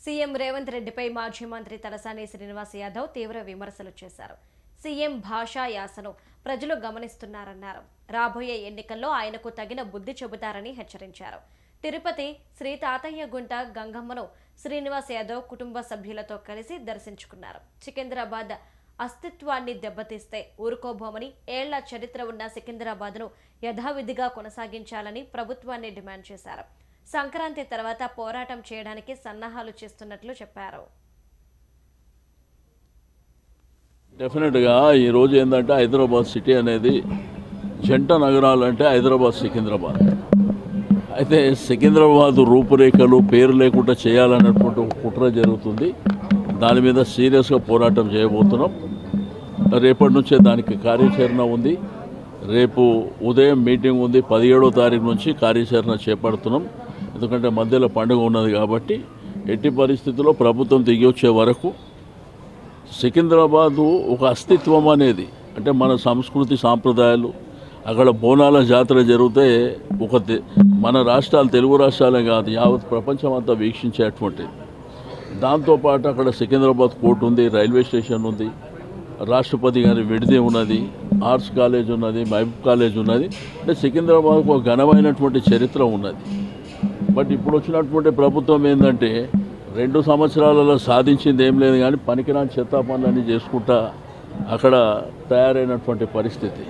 CM Revanth రెడ్డిపై మాజీ మంత్రి తలసాని శ్రీనివాస్ యాదవ్ తీవ్ర విమర్శలు చేశారు. సీఎం భాషా యాసను ప్రజలు గమనిస్తున్నారన్నారు. రాబోయే ఎన్నికల్లో ఆయనకు తగిన బుద్ధి చెబుతారని హెచ్చరించారు. తిరుపతి శ్రీ తాతయ్య గుంట గంగమ్మను శ్రీనివాస్ యాదవ్ కుటుంబ సభ్యులతో కలిసి దర్శించుకున్నారు. సికింద్రాబాద్ అస్తిత్వాన్ని దెబ్బతీస్తే ఊరుకోబోమని, ఏళ్ల చరిత్ర ఉన్న సికింద్రాబాద్ను యథావిధిగా కొనసాగించాలని ప్రభుత్వాన్ని డిమాండ్ చేశారు. సంక్రాంతి తర్వాత పోరాటం చేయడానికి సన్నాహాలు చేస్తున్నట్లు చెప్పారు. డెఫినెట్గా ఈరోజు ఏంటంటే హైదరాబాద్ సిటీ అనేది జంట నగరాలు అంటే హైదరాబాద్ సికింద్రాబాద్. అయితే సికింద్రాబాద్ రూపురేఖలు పేరు లేకుండా చేయాలన్నటువంటి ఒక కుట్ర జరుగుతుంది. దాని మీద సీరియస్గా పోరాటం చేయబోతున్నాం. రేపటి నుంచే దానికి కార్యాచరణ ఉంది. రేపు ఉదయం మీటింగ్ ఉంది. 17వ తారీఖు నుంచి కార్యాచరణ చేపడుతున్నాం. ఎందుకంటే మధ్యలో పండుగ ఉన్నది కాబట్టి ఎట్టి పరిస్థితుల్లో ప్రభుత్వం దిగి వచ్చే వరకు సికింద్రాబాదు ఒక అస్తిత్వం అనేది, అంటే మన సంస్కృతి సాంప్రదాయాలు, అక్కడ బోనాల జాతర జరిగితే మన రాష్ట్రాలు, తెలుగు రాష్ట్రాలే కాదు యావత్ ప్రపంచం అంతా వీక్షించేటువంటిది. దాంతోపాటు అక్కడ సికింద్రాబాద్ కోర్టు ఉంది, రైల్వే స్టేషన్ ఉంది, రాష్ట్రపతి గారి విడిది ఉన్నది, ఆర్ట్స్ కాలేజ్ ఉన్నది, మహబూబ్ కాలేజ్ ఉన్నది. అంటే సికింద్రాబాద్కు ఒక ఘనమైనటువంటి చరిత్ర ఉన్నది. బట్ ఇప్పుడు వచ్చినటువంటి ప్రభుత్వం ఏంటంటే 2 సంవత్సరాలలో సాధించింది ఏం లేదు, కానీ పనికిరాని చెత్తా పనులన్నీ చేసుకుంటా అక్కడ తయారైనటువంటి పరిస్థితి.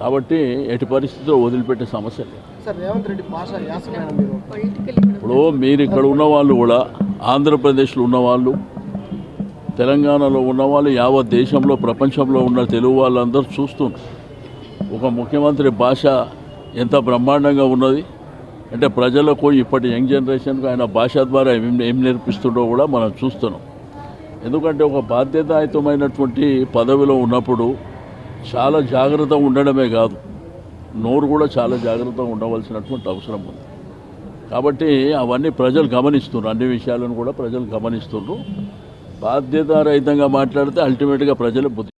కాబట్టి ఎట్టి పరిస్థితిలో వదిలిపెట్టే సమస్య లేదు. ఇప్పుడు మీరు ఇక్కడ ఉన్న వాళ్ళు కూడా, ఆంధ్రప్రదేశ్లో ఉన్నవాళ్ళు, తెలంగాణలో ఉన్నవాళ్ళు, యావత్ దేశంలో ప్రపంచంలో ఉన్న తెలుగు వాళ్ళందరూ చూస్తున్నారు ఒక ముఖ్యమంత్రి భాష ఎంత బ్రహ్మాండంగా ఉన్నది. అంటే ప్రజలకు, ఇప్పటి యంగ్ జనరేషన్కు ఆయన భాష ద్వారా ఏం నేర్పిస్తుండో కూడా మనం చూస్తున్నాం. ఎందుకంటే ఒక బాధ్యతాయుతమైనటువంటి పదవిలో ఉన్నప్పుడు చాలా జాగ్రత్తగా ఉండడమే కాదు, నోరు కూడా చాలా జాగ్రత్తగా ఉండవలసినటువంటి అవసరం ఉంది. కాబట్టి అవన్నీ ప్రజలు గమనిస్తున్నారు. అన్ని విషయాలను కూడా ప్రజలు గమనిస్తున్నారు. బాధ్యతారహితంగా మాట్లాడితే అల్టిమేట్గా ప్రజలు బుద్ధి